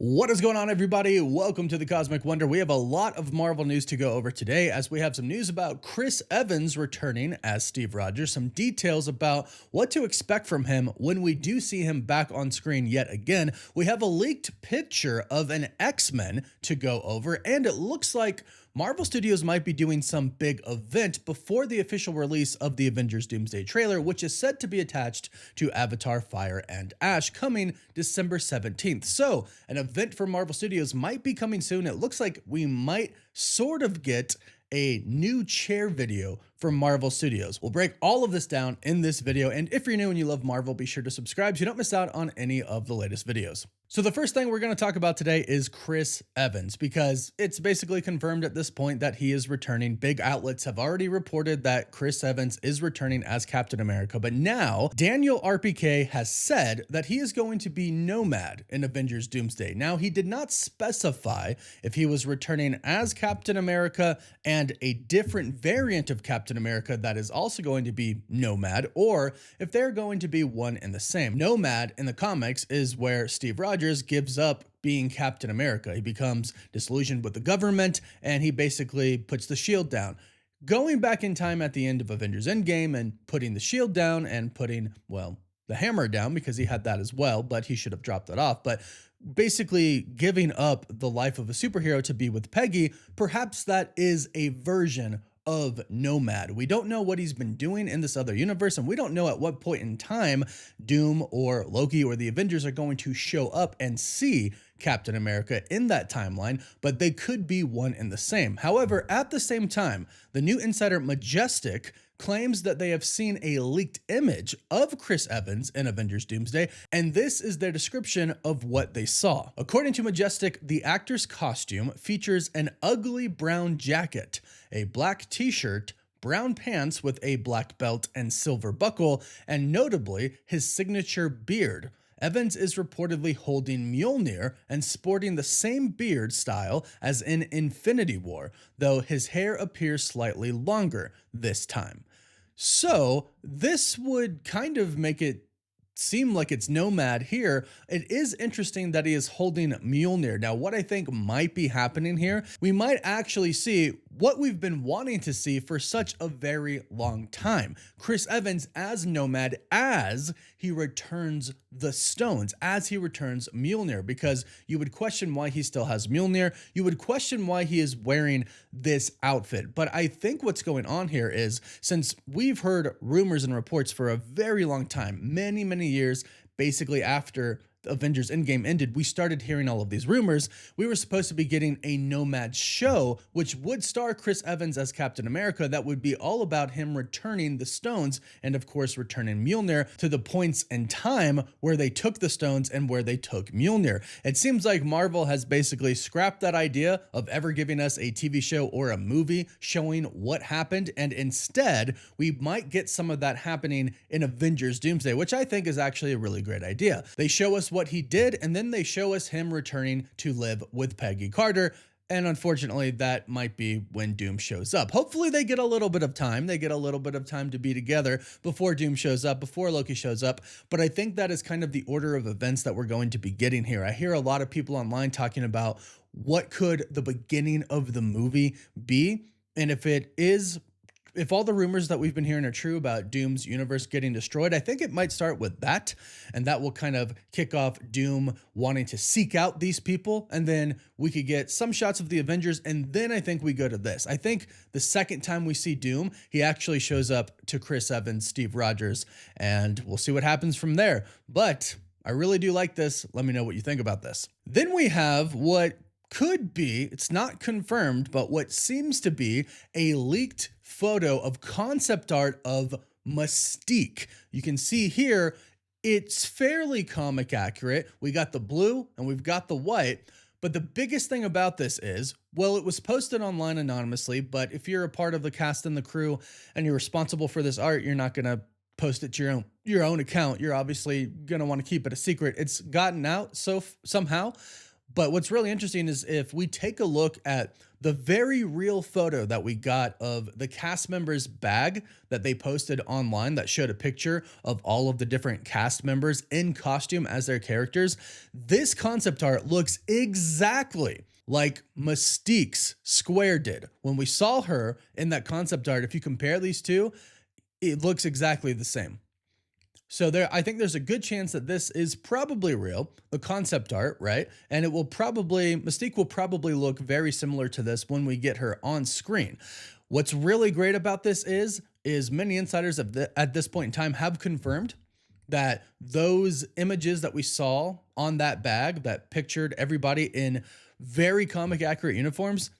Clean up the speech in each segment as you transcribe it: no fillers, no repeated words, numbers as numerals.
What is going on, everybody? Welcome to the Cosmic Wonder. We have a lot of Marvel news to go over today, as we have some news about Chris Evans returning as Steve Rogers, some details about what to expect from him when we do see him back on screen yet again. We have a leaked picture of an X-Men to go over, and it looks like Marvel Studios might be doing some big event before the official release of the Avengers Doomsday trailer, which is said to be attached to Avatar: Fire and Ash, coming December 17th. So, an event for Marvel Studios might be coming soon. It looks like we might sort of get a new chair video from Marvel Studios. We'll break all of this down in this video, and if you're new and you love Marvel, be sure to subscribe so you don't miss out on any of the latest videos. So the first thing we're going to talk about today is Chris Evans, because it's basically confirmed at this point that he is returning. Big outlets have already reported that Chris Evans is returning as Captain America, but now Daniel RPK has said that he is going to be Nomad in Avengers Doomsday. Now, he did not specify if he was returning as Captain America and a different variant of Captain America that is also going to be Nomad, or if they're going to be one and the same. Nomad in the comics is where Steve Rogers gives up being Captain America. He becomes disillusioned with the government, and he basically puts the shield down. Going back in time at the end of Avengers Endgame and putting the shield down and putting, well, the hammer down, because he had that as well, but he should have dropped it off. But basically giving up the life of a superhero to be with Peggy, perhaps that is a version of Nomad. We don't know what he's been doing in this other universe, and we don't know at what point in time Doom or Loki or the Avengers are going to show up and see Captain America in that timeline, but they could be one and the same. However, at the same time, the new insider Mystique claims that they have seen a leaked image of Chris Evans in Avengers Doomsday, and this is their description of what they saw. According to Mystique, the actor's costume features an ugly brown jacket, a black t-shirt, brown pants with a black belt and silver buckle, and notably, his signature beard. Evans is reportedly holding Mjolnir and sporting the same beard style as in Infinity War, though his hair appears slightly longer this time. So this would kind of make it seem like it's Nomad here. It is interesting that he is holding Mjolnir. Now, what I think might be happening here, we might actually see what we've been wanting to see for such a very long time. Chris Evans as Nomad, as he returns the stones, as he returns Mjolnir, because you would question why he still has Mjolnir. You would question why he is wearing this outfit. But I think what's going on here is, since we've heard rumors and reports for a very long time, many years, basically after Avengers Endgame ended, we started hearing all of these rumors. We were supposed to be getting a Nomad show, which would star Chris Evans as Captain America, that would be all about him returning the stones and, of course, returning Mjolnir to the points in time where they took the stones and where they took Mjolnir. It seems like Marvel has basically scrapped that idea of ever giving us a TV show or a movie showing what happened, and instead, we might get some of that happening in Avengers Doomsday, which I think is actually a really great idea. They show us what he did, and then they show us him returning to live with Peggy Carter. And unfortunately, that might be when Doom shows up. Hopefully they get a little bit of time. They get a little bit of time to be together before Doom shows up, before Loki shows up. But I think that is kind of the order of events that we're going to be getting here. I hear a lot of people online talking about what could the beginning of the movie be. And if all the rumors that we've been hearing are true about Doom's universe getting destroyed, I think it might start with that, and that will kind of kick off Doom wanting to seek out these people, and then we could get some shots of the Avengers, and then I think we go to this. I think the second time we see Doom, he actually shows up to Chris Evans, Steve Rogers, and we'll see what happens from there. But I really do like this. Let me know what you think about this. Then we have what could be, it's not confirmed, but what seems to be a leaked photo of concept art of Mystique. You can see here, it's fairly comic accurate. We got the blue and we've got the white, but the biggest thing about this is, well, it was posted online anonymously, but if you're a part of the cast and the crew and you're responsible for this art, you're not gonna post it to your own account. You're obviously gonna want to keep it a secret. It's gotten out somehow. But what's really interesting is if we take a look at the very real photo that we got of the cast members' bag that they posted online that showed a picture of all of the different cast members in costume as their characters, this concept art looks exactly like Mystique's Square did. When we saw her in that concept art, if you compare these two, it looks exactly the same. So I think there's a good chance that this is probably real, the concept art, right? And Mystique will probably look very similar to this when we get her on screen. What's really great about this is many insiders at this point in time have confirmed that those images that we saw on that bag that pictured everybody in very comic accurate uniforms,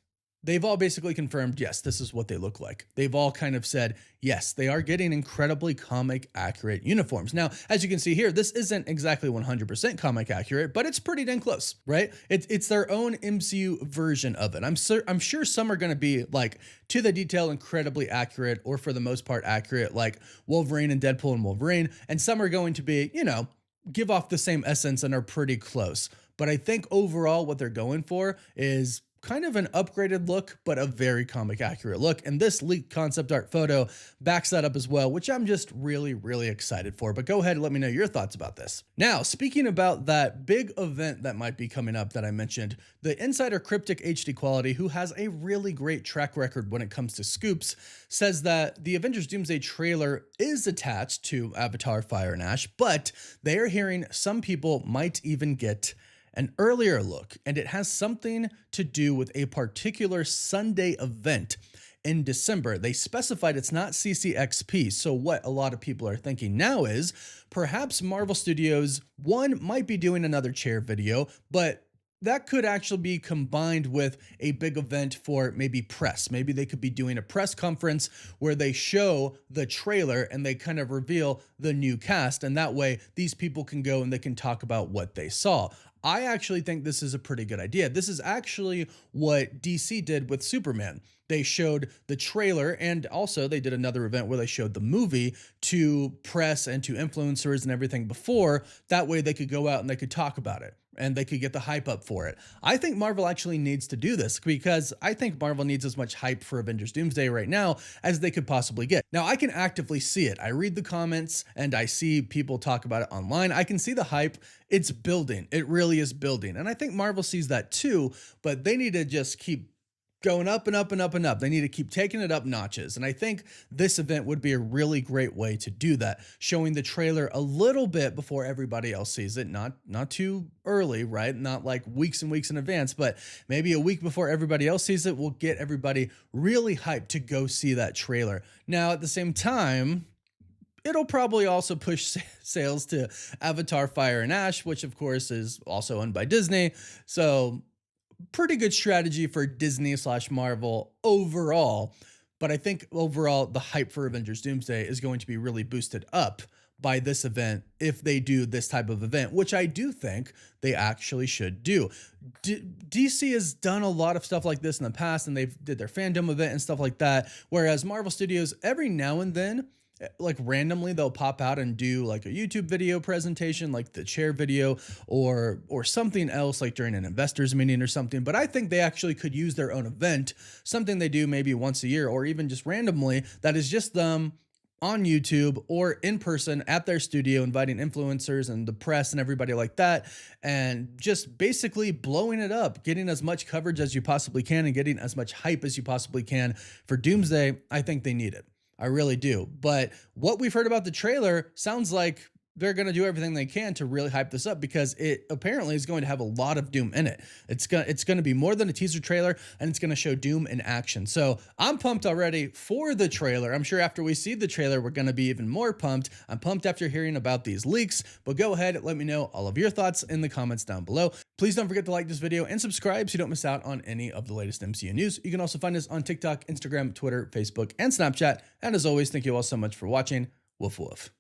they've all basically confirmed, yes, this is what they look like. They've all kind of said, yes, they are getting incredibly comic accurate uniforms. Now, as you can see here, this isn't exactly 100% comic accurate, but it's pretty dang close, right? It's their own MCU version of it. I'm sure some are going to be like to the detail incredibly accurate, or for the most part accurate, like Wolverine and Deadpool and Wolverine, and some are going to be, give off the same essence and are pretty close. But I think overall what they're going for is kind of an upgraded look, but a very comic accurate look. And this leaked concept art photo backs that up as well, which I'm just really, really excited for. But go ahead and let me know your thoughts about this. Now, speaking about that big event that might be coming up that I mentioned, the insider Cryptic HD Quality, who has a really great track record when it comes to scoops, says that the Avengers Doomsday trailer is attached to Avatar Fire and Ash, but they are hearing some people might even get an earlier look, and it has something to do with a particular Sunday event in December. They specified it's not CCXP, so what a lot of people are thinking now is perhaps Marvel Studios, one, might be doing another chair video, but that could actually be combined with a big event for maybe press. Maybe they could be doing a press conference where they show the trailer and they kind of reveal the new cast, and that way these people can go and they can talk about what they saw. I actually think this is a pretty good idea. This is actually what DC did with Superman. They showed the trailer, and also they did another event where they showed the movie to press and to influencers and everything before. That way they could go out and they could talk about it and they could get the hype up for it. I think Marvel actually needs to do this because I think Marvel needs as much hype for Avengers Doomsday right now as they could possibly get. Now, I can actively see it. I read the comments and I see people talk about it online. I can see the hype. It's building. It really is building. And I think Marvel sees that too, but they need to just keep going up and up and up and up. They need to keep taking it up notches. And I think this event would be a really great way to do that, showing the trailer a little bit before everybody else sees it, not too early, right? Not like weeks and weeks in advance, but maybe a week before everybody else sees it will get everybody really hyped to go see that trailer. Now, at the same time, it'll probably also push sales to Avatar Fire and Ash, which of course is also owned by Disney. So pretty good strategy for Disney/Marvel overall. But I think overall the hype for Avengers Doomsday is going to be really boosted up by this event if they do this type of event, which I do think they actually should do. DC has done a lot of stuff like this in the past, and they've did their fandom event and stuff like that, whereas Marvel Studios every now and then, like randomly, they'll pop out and do like a YouTube video presentation, like the chair video, or something else, like during an investors meeting or something. But I think they actually could use their own event, something they do maybe once a year, or even just randomly, that is just them on YouTube or in person at their studio, inviting influencers and the press and everybody like that, and just basically blowing it up, getting as much coverage as you possibly can and getting as much hype as you possibly can for Doomsday. I think they need it. I really do. But what we've heard about the trailer sounds like they're going to do everything they can to really hype this up, because it apparently is going to have a lot of Doom in it. It's going to be more than a teaser trailer, and it's going to show Doom in action. So I'm pumped already for the trailer. I'm sure after we see the trailer, we're going to be even more pumped. I'm pumped after hearing about these leaks, but go ahead and let me know all of your thoughts in the comments down below. Please don't forget to like this video and subscribe so you don't miss out on any of the latest MCU news. You can also find us on TikTok, Instagram, Twitter, Facebook, and Snapchat. And as always, thank you all so much for watching. Woof woof.